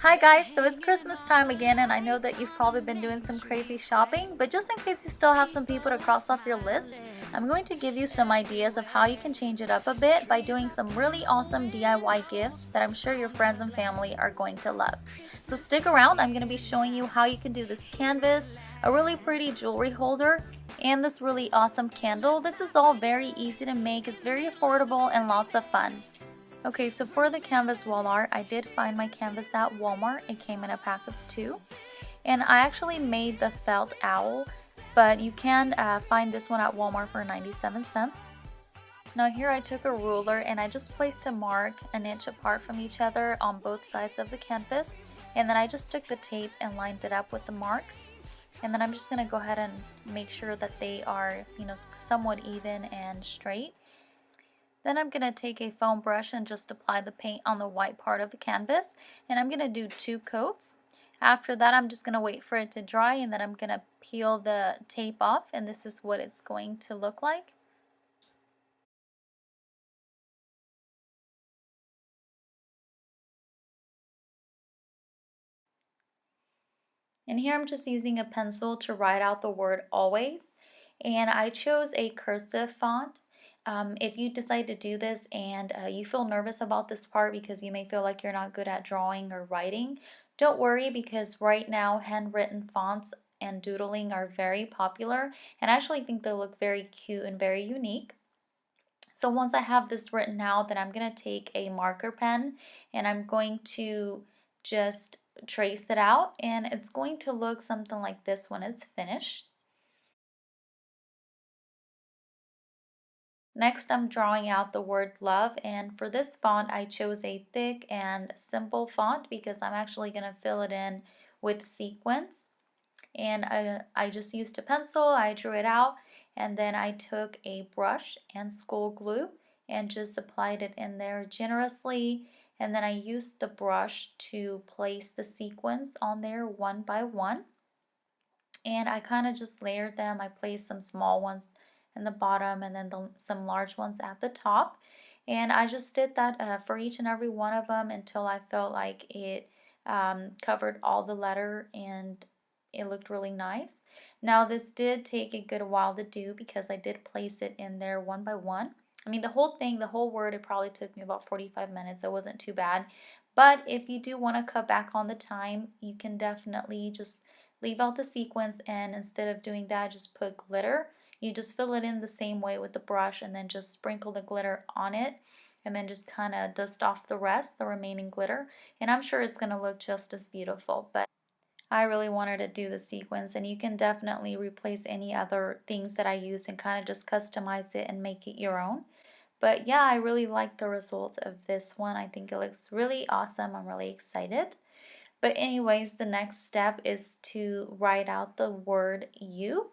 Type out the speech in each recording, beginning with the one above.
Hi guys, so it's Christmas time again, and I know that you've probably been doing some crazy shopping, but just in case you still have some people to cross off your list, I'm going to give you some ideas of how you can change it up a bit by doing some really awesome DIY gifts that I'm sure your friends and family are going to love. So stick around, I'm going to be showing you how you can do this canvas, a really pretty jewelry holder, and this really awesome candle. This is all very easy to make, it's very affordable and lots of fun. Okay, so for the canvas wall art, I did find my canvas at Walmart. It came in a pack of 2. And I actually made the felt owl, but you can find this one at Walmart for 97 cents. Now here I took a ruler and I just placed a mark an inch apart from each other on both sides of the canvas. And then I just took the tape and lined it up with the marks. And then I'm just going to go ahead and make sure that they are, somewhat even and straight. Then I'm going to take a foam brush and just apply the paint on the white part of the canvas. And I'm going to do 2 coats. After that, I'm just going to wait for it to dry, and then I'm going to peel the tape off, and this is what it's going to look like. And here I'm just using a pencil to write out the word always. And I chose a cursive font. If you decide to do this and you feel nervous about this part because you may feel like you're not good at drawing or writing, don't worry, because right now handwritten fonts and doodling are very popular, and I actually think they look very cute and very unique. So once I have this written out, then I'm going to take a marker pen and I'm going to just trace it out, and it's going to look something like this when it's finished. Next, I'm drawing out the word love, and for this font I chose a thick and simple font because I'm actually going to fill it in with sequins. And I just used a pencil, I drew it out, and then I took a brush and school glue and just applied it in there generously, and then I used the brush to place the sequins on there one by one, and I kind of just layered them. I placed some small ones in the bottom and then some large ones at the top, and I just did that for each and every one of them until I felt like it covered all the letter and it looked really nice. Now this did take a good while to do because I did place it in there one by one. I mean, the whole thing, the whole word, it probably took me about 45 minutes. It wasn't too bad. But if you do want to cut back on the time, you can definitely just leave out the sequins, and instead of doing that, just put glitter. You just fill it in the same way with the brush and then just sprinkle the glitter on it, and then just kind of dust off the rest, the remaining glitter, and I'm sure it's going to look just as beautiful. But I really wanted to do the sequins, and you can definitely replace any other things that I use and kind of just customize it and make it your own. But yeah, I really like the result of this one. I think it looks really awesome. I'm really excited. But anyways, the next step is to write out the word you.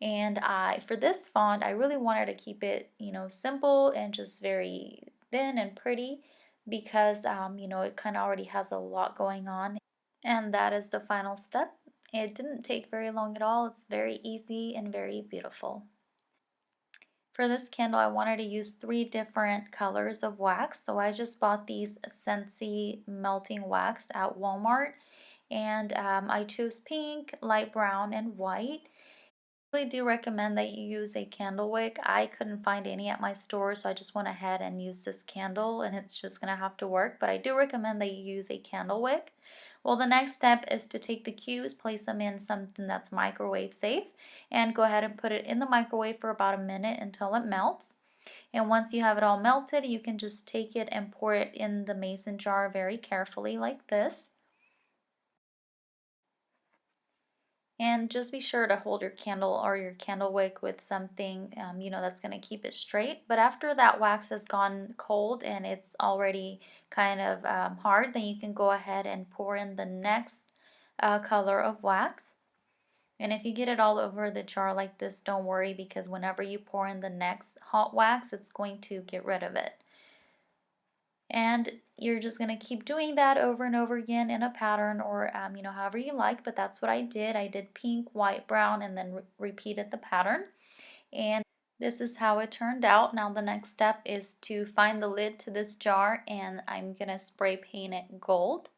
And for this font, I really wanted to keep it, simple and just very thin and pretty because, it kind of already has a lot going on. And that is the final step. It didn't take very long at all. It's very easy and very beautiful. For this candle, I wanted to use 3 different colors of wax. So I just bought these Scentsy melting wax at Walmart. And I chose pink, light brown, and white. I really do recommend that you use a candle wick. I couldn't find any at my store, so I just went ahead and used this candle, and it's just going to have to work. But I do recommend that you use a candle wick. Well, the next step is to take the cubes, place them in something that's microwave safe, and go ahead and put it in the microwave for about a minute until it melts. And once you have it all melted, you can just take it and pour it in the mason jar very carefully like this. And just be sure to hold your candle or your candle wick with something, that's going to keep it straight. But after that wax has gone cold and it's already kind of hard, then you can go ahead and pour in the next color of wax. And if you get it all over the jar like this, don't worry, because whenever you pour in the next hot wax, it's going to get rid of it. And you're just going to keep doing that over and over again in a pattern, or however you like, but that's what I did. I did pink, white, brown, and then repeated the pattern. And this is how it turned out. Now the next step is to find the lid to this jar, and I'm going to spray paint it gold.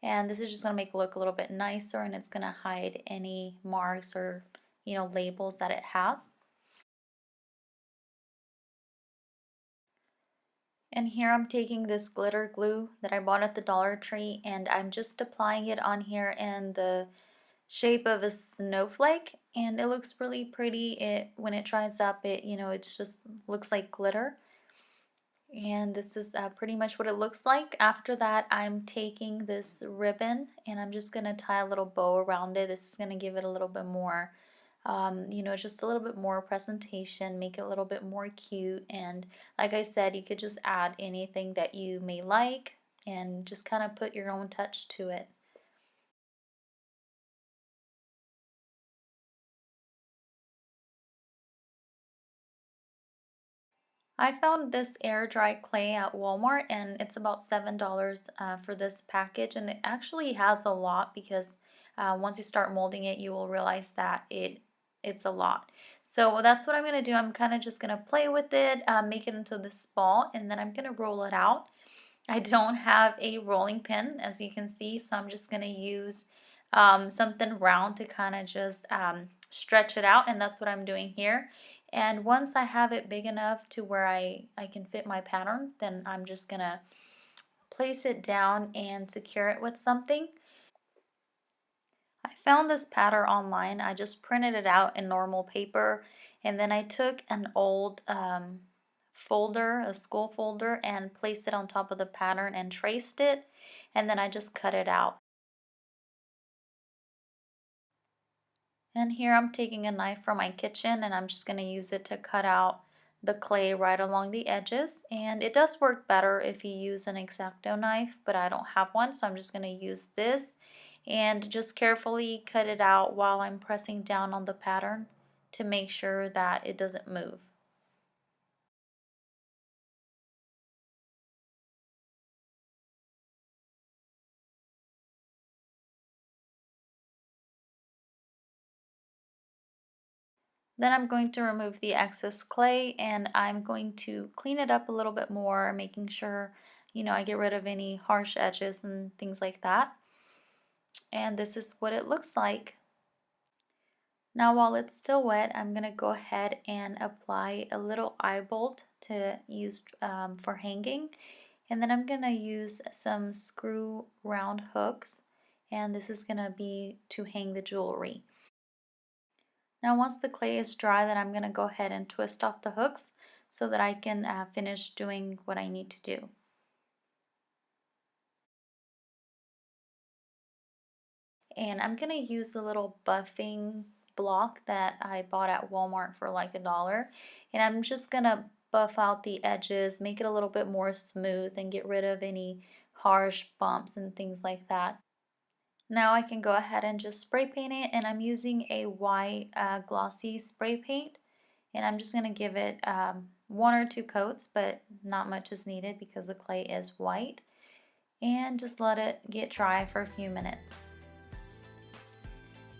And this is just going to make it look a little bit nicer, and it's going to hide any marks or, labels that it has. And here I'm taking this glitter glue that I bought at the Dollar Tree, and I'm just applying it on here in the shape of a snowflake, and it looks really pretty. When it dries up, it's just looks like glitter. And this is pretty much what it looks like. After that, I'm taking this ribbon and I'm just going to tie a little bow around it. This is going to give it a little bit more, just a little bit more presentation, make it a little bit more cute. And like I said, you could just add anything that you may like and just kind of put your own touch to it. I found this air dry clay at Walmart, and it's about $7 for this package, and it actually has a lot because once you start molding it, you will realize that it's a lot. So that's what I'm going to do. I'm kind of just going to play with it, make it into this ball, and then I'm going to roll it out. I don't have a rolling pin, as you can see, so I'm just going to use something round to kind of just stretch it out, and that's what I'm doing here. And once I have it big enough to where I can fit my pattern, then I'm just going to place it down and secure it with something. I found this pattern online. I just printed it out in normal paper, and then I took an old folder, a school folder, and placed it on top of the pattern and traced it, and then I just cut it out. And here I'm taking a knife from my kitchen, and I'm just going to use it to cut out the clay right along the edges. And it does work better if you use an X-Acto knife, but I don't have one, so I'm just going to use this and just carefully cut it out while I'm pressing down on the pattern to make sure that it doesn't move. Then I'm going to remove the excess clay, and I'm going to clean it up a little bit more, making sure, I get rid of any harsh edges and things like that. And this is what it looks like. Now while it's still wet, I'm going to go ahead and apply a little eye bolt to use for hanging. And then I'm going to use some screw round hooks, and this is going to be to hang the jewelry. Now once the clay is dry, then I'm going to go ahead and twist off the hooks so that I can finish doing what I need to do. And I'm going to use a little buffing block that I bought at Walmart for like $1. And I'm just going to buff out the edges, make it a little bit more smooth, and get rid of any harsh bumps and things like that. Now I can go ahead and just spray paint it, and I'm using a white glossy spray paint, and I'm just going to give it 1 or 2 coats, but not much is needed because the clay is white, and just let it get dry for a few minutes.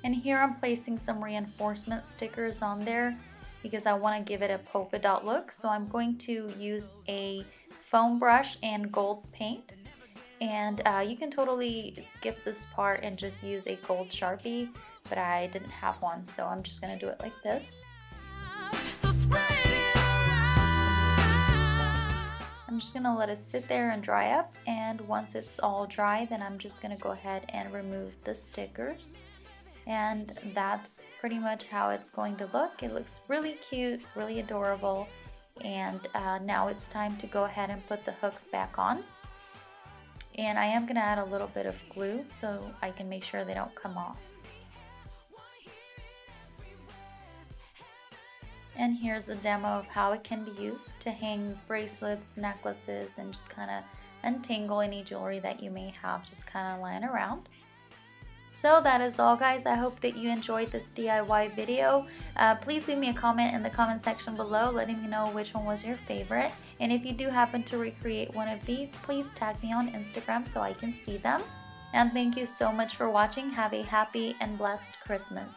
And here I'm placing some reinforcement stickers on there because I want to give it a polka dot look. So I'm going to use a foam brush and gold paint. And you can totally skip this part and just use a gold Sharpie, but I didn't have one, so I'm just going to do it like this. I'm just going to let it sit there and dry up, and once it's all dry, then I'm just going to go ahead and remove the stickers. And that's pretty much how it's going to look. It looks really cute, really adorable, and now it's time to go ahead and put the hooks back on. And I am going to add a little bit of glue so I can make sure they don't come off. And here's a demo of how it can be used to hang bracelets, necklaces, and just kind of untangle any jewelry that you may have just kind of lying around. So that is all, guys. I hope that you enjoyed this DIY video. Please leave me a comment in the comment section below letting me know which one was your favorite. And if you do happen to recreate one of these, please tag me on Instagram so I can see them. And thank you so much for watching. Have a happy and blessed Christmas.